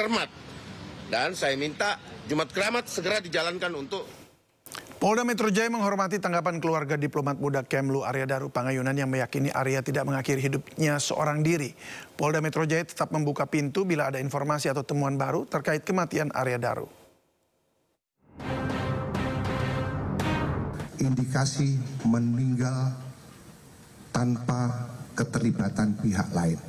cermat. Dan saya minta Jumat Keramat segera dijalankan untuk... Polda Metro Jaya menghormati tanggapan keluarga diplomat muda Kemlu Arya Daru Pangayunan yang meyakini Arya tidak mengakhiri hidupnya seorang diri. Polda Metro Jaya tetap membuka pintu bila ada informasi atau temuan baru terkait kematian Arya Daru. Indikasi meninggal tanpa keterlibatan pihak lain.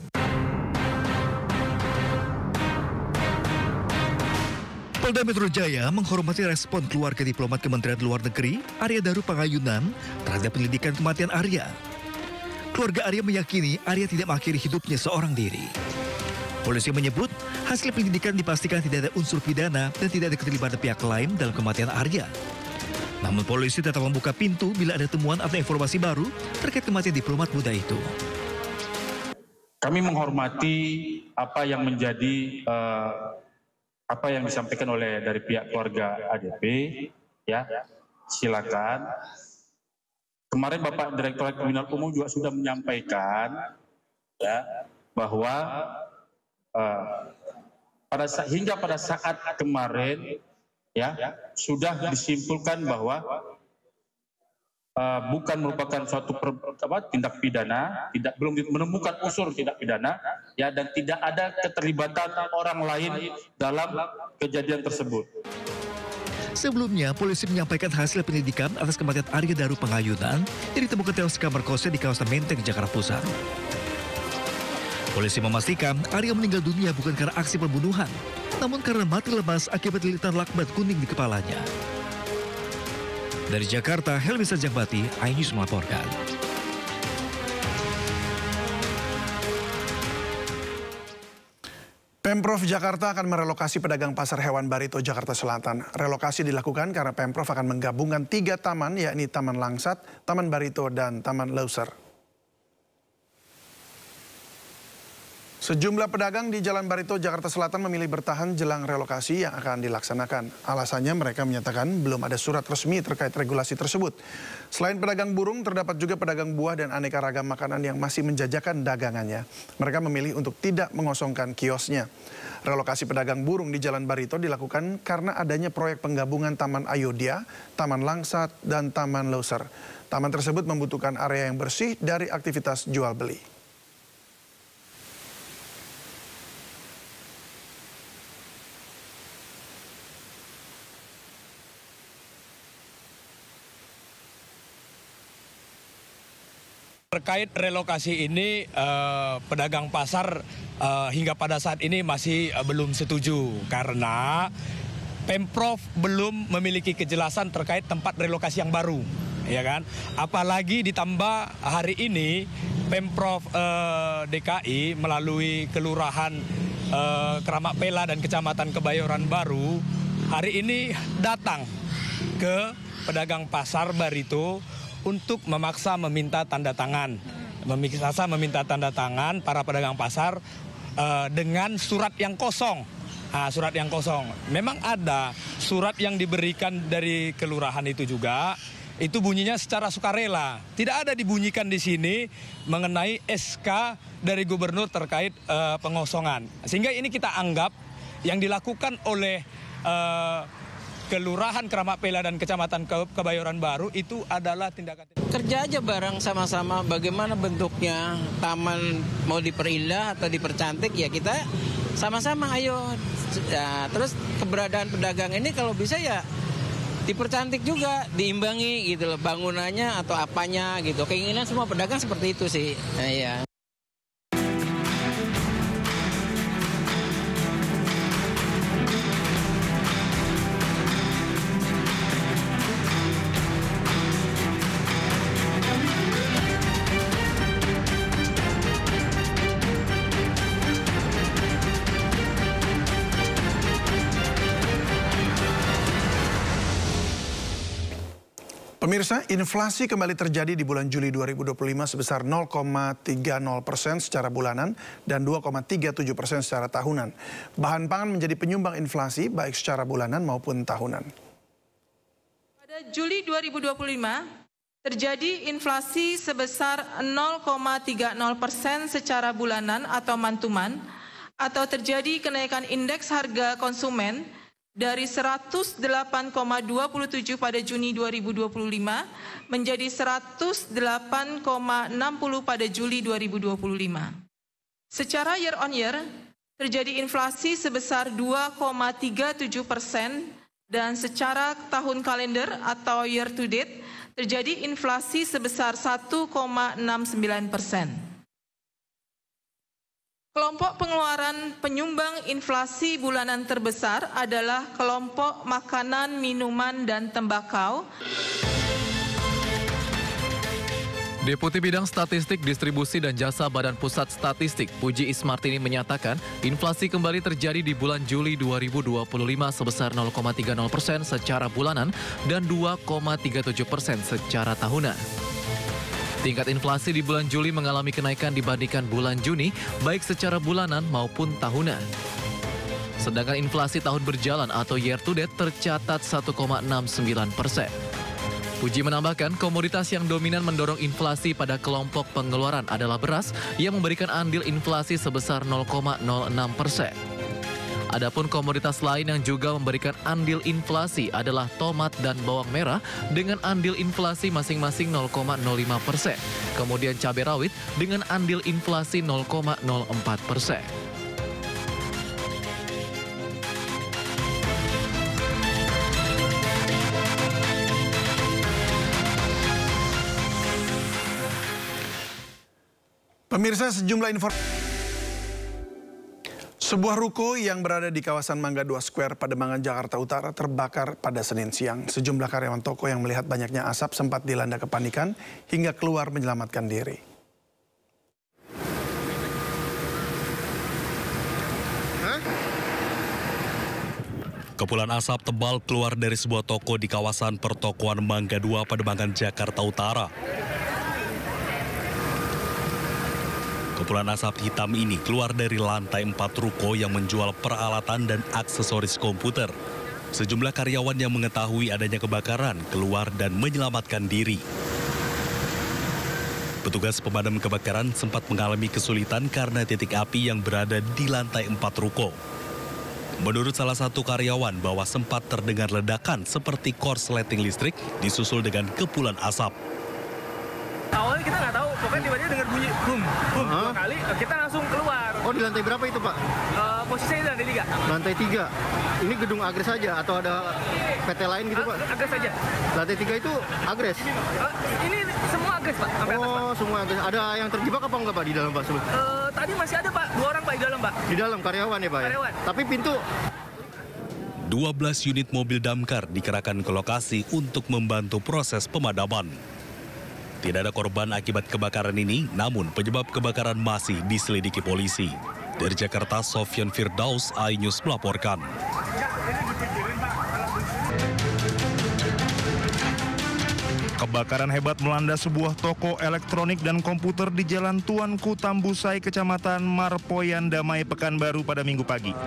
Polda Metro Jaya menghormati respon keluarga diplomat Kementerian Luar Negeri, Arya Daru Pangayunan, terhadap penyelidikan kematian Arya. Keluarga Arya meyakini Arya tidak mengakhiri hidupnya seorang diri. Polisi menyebut hasil penyelidikan dipastikan tidak ada unsur pidana dan tidak ada keterlibatan pihak lain dalam kematian Arya. Namun polisi tetap membuka pintu bila ada temuan atau informasi baru terkait kematian diplomat muda itu. Kami menghormati apa yang menjadi apa yang disampaikan oleh dari pihak keluarga ADP, ya, silakan. Kemarin Bapak Direktorat Kriminal Umum juga sudah menyampaikan, ya, bahwa hingga pada saat kemarin, ya, sudah disimpulkan bahwa bukan merupakan suatu tindak pidana, belum menemukan unsur tindak pidana, ya, dan tidak ada keterlibatan orang lain dalam kejadian tersebut. Sebelumnya, polisi menyampaikan hasil penyelidikan atas kematian Arya Daru Pangayunan yang ditemukan tewas di kamar kosnya di kawasan Menteng, Jakarta Pusat. Polisi memastikan Arya meninggal dunia bukan karena aksi pembunuhan, namun karena mati lemas akibat lilitan lakbat kuning di kepalanya. Dari Jakarta, Helmi Sanjangbati, iNews melaporkan. Pemprov Jakarta akan merelokasi pedagang pasar hewan Barito, Jakarta Selatan. Relokasi dilakukan karena Pemprov akan menggabungkan 3 taman, yakni Taman Langsat, Taman Barito, dan Taman Leuser. Sejumlah pedagang di Jalan Barito, Jakarta Selatan memilih bertahan jelang relokasi yang akan dilaksanakan. Alasannya mereka menyatakan belum ada surat resmi terkait regulasi tersebut. Selain pedagang burung, terdapat juga pedagang buah dan aneka ragam makanan yang masih menjajakan dagangannya. Mereka memilih untuk tidak mengosongkan kiosnya. Relokasi pedagang burung di Jalan Barito dilakukan karena adanya proyek penggabungan Taman Ayodhya, Taman Langsat, dan Taman Leuser. Taman tersebut membutuhkan area yang bersih dari aktivitas jual beli. Terkait relokasi ini, pedagang pasar hingga pada saat ini masih belum setuju karena Pemprov belum memiliki kejelasan terkait tempat relokasi yang baru, ya kan? Apalagi ditambah hari ini Pemprov DKI melalui Kelurahan Keramat Pela dan Kecamatan Kebayoran Baru hari ini datang ke pedagang pasar Barito untuk memaksa meminta tanda tangan. Meminta tanda tangan para pedagang pasar dengan surat yang kosong. Surat yang kosong. Memang ada surat yang diberikan dari kelurahan itu juga. Itu bunyinya secara sukarela. Tidak ada dibunyikan di sini mengenai SK dari gubernur terkait pengosongan. Sehingga ini kita anggap yang dilakukan oleh Kelurahan Keramat Pela dan Kecamatan Kebayoran Baru itu adalah tindakan kerja aja bareng sama-sama bagaimana bentuknya taman mau diperindah atau dipercantik ya kita sama-sama ayo. Ya, terus keberadaan pedagang ini kalau bisa ya dipercantik juga, diimbangi gitu loh bangunannya atau apanya gitu. Keinginan semua pedagang seperti itu sih. Nah, ya. Pemirsa, inflasi kembali terjadi di bulan Juli 2025 sebesar 0,30% secara bulanan dan 2,37% secara tahunan. Bahan pangan menjadi penyumbang inflasi baik secara bulanan maupun tahunan. Pada Juli 2025 terjadi inflasi sebesar 0,30% secara bulanan atau month to month. atau terjadi kenaikan indeks harga konsumen dari 108,27 pada Juni 2025 menjadi 108,60 pada Juli 2025. Secara year on year, terjadi inflasi sebesar 2,37% dan secara tahun kalender atau year to date, terjadi inflasi sebesar 1,69%. Kelompok pengeluaran penyumbang inflasi bulanan terbesar adalah kelompok makanan, minuman, dan tembakau. Deputi Bidang Statistik, Distribusi, dan Jasa Badan Pusat Statistik, Puji Ismartini menyatakan, inflasi kembali terjadi di bulan Juli 2025 sebesar 0,30% secara bulanan dan 2,37% secara tahunan. Tingkat inflasi di bulan Juli mengalami kenaikan dibandingkan bulan Juni, baik secara bulanan maupun tahunan. Sedangkan inflasi tahun berjalan atau year to date tercatat 1,69%. Puji menambahkan, komoditas yang dominan mendorong inflasi pada kelompok pengeluaran adalah beras yang memberikan andil inflasi sebesar 0,06%. Adapun komoditas lain yang juga memberikan andil inflasi adalah tomat dan bawang merah dengan andil inflasi masing-masing 0,05%. Kemudian cabai rawit dengan andil inflasi 0,04%. Pemirsa, sejumlah informasi. Sebuah ruko yang berada di kawasan Mangga 2 Square, Pademangan, Jakarta Utara terbakar pada Senin siang. Sejumlah karyawan toko yang melihat banyaknya asap sempat dilanda kepanikan hingga keluar menyelamatkan diri. Kepulan asap tebal keluar dari sebuah toko di kawasan pertokoan Mangga 2, Pademangan, Jakarta Utara. Kepulan asap hitam ini keluar dari lantai 4 ruko yang menjual peralatan dan aksesoris komputer. Sejumlah karyawan yang mengetahui adanya kebakaran keluar dan menyelamatkan diri. Petugas pemadam kebakaran sempat mengalami kesulitan karena titik api yang berada di lantai 4 ruko. Menurut salah satu karyawan bahwa sempat terdengar ledakan seperti korsleting listrik disusul dengan kepulan asap. Awalnya kita nggak tahu, pokoknya tiba-tiba dengar bunyi bum, bum, 2 kali, kita langsung keluar. Oh, di lantai berapa itu, Pak? Posisinya di lantai 3. Lantai 3? Ini gedung Agres saja atau ada PT lain gitu, Pak? Agres saja. Lantai 3 itu Agres? Ini semua Agres, Pak. Sampai atas, Pak. Semua Agres. Ada yang terjebak apa enggak, Pak, di dalam, Pak? Tadi masih ada, Pak. 2 orang, Pak, di dalam, Pak. Di dalam, karyawan ya, Pak? Karyawan. Ya? Tapi pintu... 12 unit mobil damkar dikerahkan ke lokasi untuk membantu proses pemadaman. Tidak ada korban akibat kebakaran ini, namun penyebab kebakaran masih diselidiki polisi. Dari Jakarta, Sofyan Firdaus, iNews melaporkan. Kebakaran hebat melanda sebuah toko elektronik dan komputer di Jalan Tuanku Tambusai, Kecamatan Marpoyan, Damai, Pekanbaru pada Minggu pagi.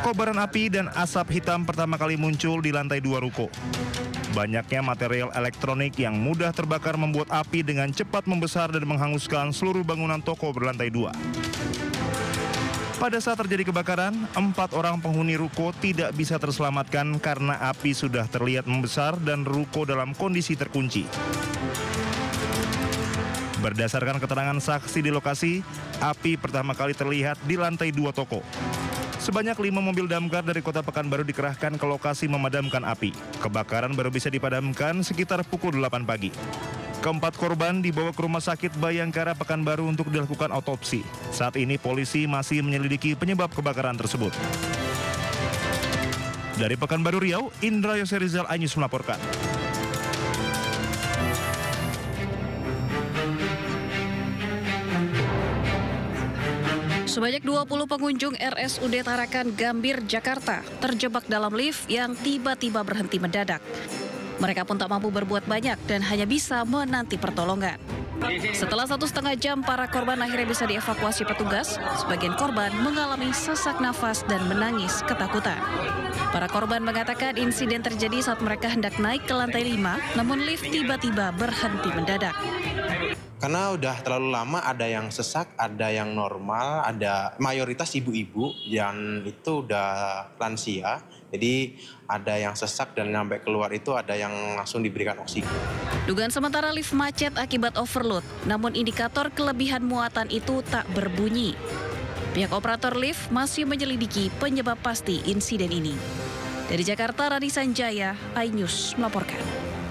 Kobaran api dan asap hitam pertama kali muncul di lantai 2 ruko. Banyaknya material elektronik yang mudah terbakar membuat api dengan cepat membesar dan menghanguskan seluruh bangunan toko berlantai 2. Pada saat terjadi kebakaran, 4 orang penghuni ruko tidak bisa terselamatkan karena api sudah terlihat membesar dan ruko dalam kondisi terkunci. Berdasarkan keterangan saksi di lokasi, api pertama kali terlihat di lantai 2 toko. Sebanyak 5 mobil damkar dari Kota Pekanbaru dikerahkan ke lokasi memadamkan api. Kebakaran baru bisa dipadamkan sekitar pukul 8 pagi. Keempat korban dibawa ke Rumah Sakit Bayangkara Pekanbaru untuk dilakukan otopsi. Saat ini polisi masih menyelidiki penyebab kebakaran tersebut. Dari Pekanbaru Riau, Indra Yoserizal, iNews melaporkan. Sebanyak 20 pengunjung RSUD Tarakan Gambir, Jakarta terjebak dalam lift yang tiba-tiba berhenti mendadak. Mereka pun tak mampu berbuat banyak dan hanya bisa menanti pertolongan. Setelah 1,5 jam, para korban akhirnya bisa dievakuasi petugas. Sebagian korban mengalami sesak nafas dan menangis ketakutan. Para korban mengatakan insiden terjadi saat mereka hendak naik ke lantai 5, namun lift tiba-tiba berhenti mendadak. Karena udah terlalu lama, ada yang sesak, ada yang normal, ada mayoritas ibu-ibu yang itu udah lansia. Jadi ada yang sesak dan sampai keluar itu ada yang langsung diberikan oksigen. Dugaan sementara lift macet akibat overload, namun indikator kelebihan muatan itu tak berbunyi. Pihak operator lift masih menyelidiki penyebab pasti insiden ini. Dari Jakarta, Rani Sanjaya, iNews melaporkan.